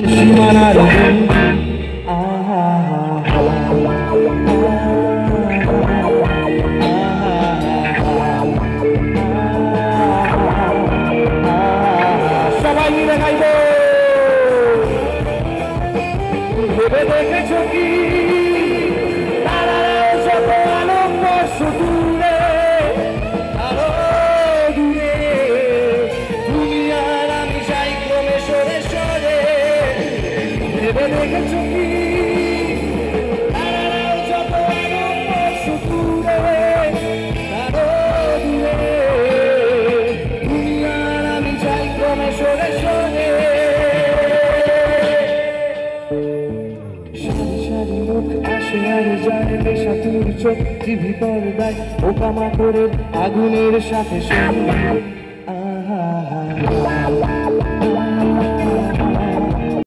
সীমানার সবাই মিলে গাইব। ভেবে দেখেছ কি তারাও যত আনন্দ সুদূরে আরো দূরে, তুমি আর আমি যাই ক্রমে সরে সরে। ভেবে দেখেছ কি তারাও যত আনন্দ সুদূরে আরো দূরে, তুমি আর আমি যাই ক্রমে সরে সরে। লোক আসে আর যায় নেশা তুর চোখ টিভি পর্দায় পোকামাকড়ের আগুনের সাথে সঙ্গে